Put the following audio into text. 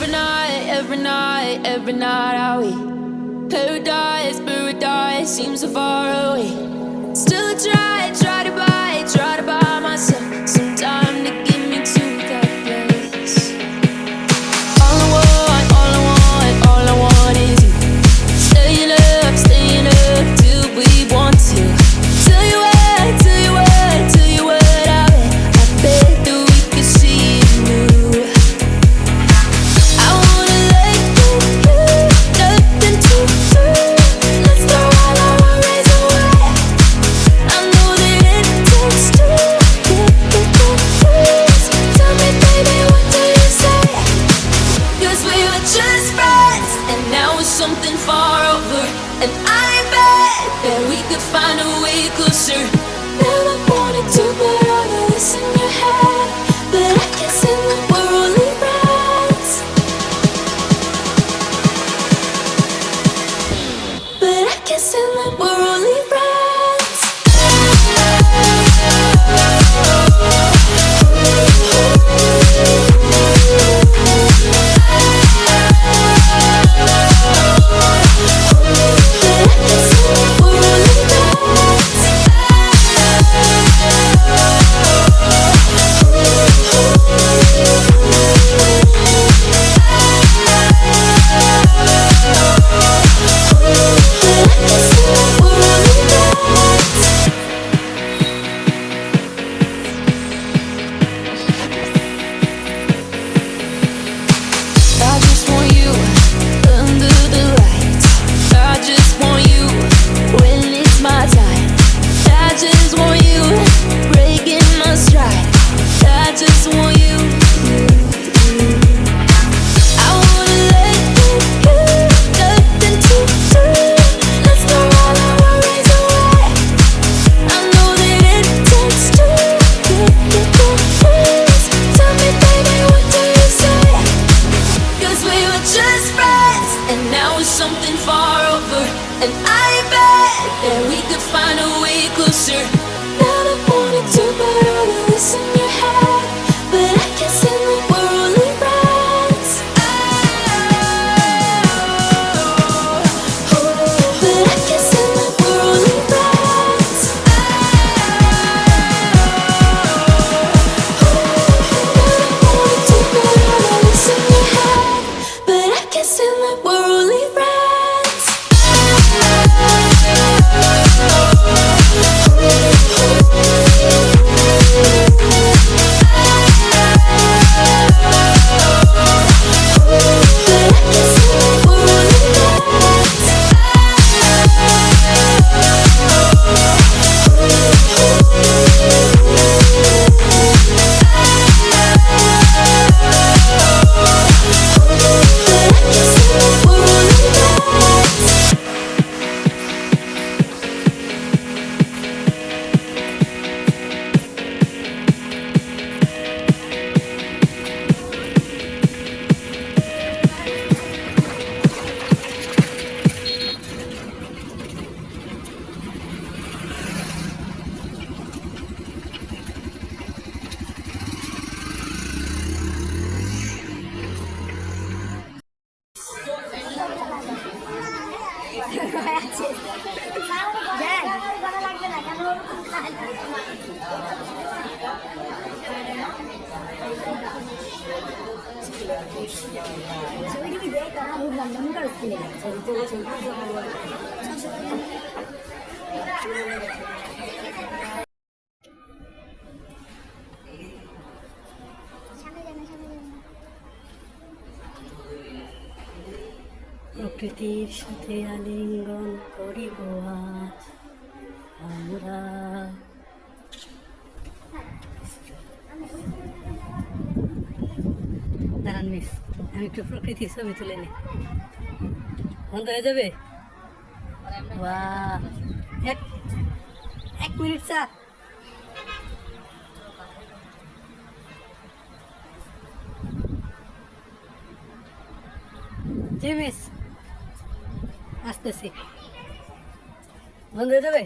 every night are we paradise seems so far away. Still try to buy myself some time to get me to that place. All I want is you. Staying up till we want to. Tell you what I bet that we could see it new. I wanna let you do nothing to do. Let's throw all our worries away. I know that it takes two to get the truth. Tell me, baby, what do you say? 'Cause we were just friends, and now it's something far over. And I bet that we could find a way closer. Never wanted to put all of this in your head, but I guess in the we're only friends. But I guess in the we're only friends. Something far over, and I bet that we could find a way closer. Never wanted to put all of this in your head, but I guess in the we're only friends. But I guess in the we're only friends. Never wanted to put all of this in your head, but I guess in the we're only friends. প্রকৃতির সাথে আলিঙ্গন করিব আজ আমরা। দাঁড়ান miss, আমি একটু প্রকৃতির ছবি তুলে নিই। বন্ধ হয়ে যাবে? বাহ, এক মিনিট স্যার। জি মিস, আসতেছি। বন্ধ হয়ে যাবে?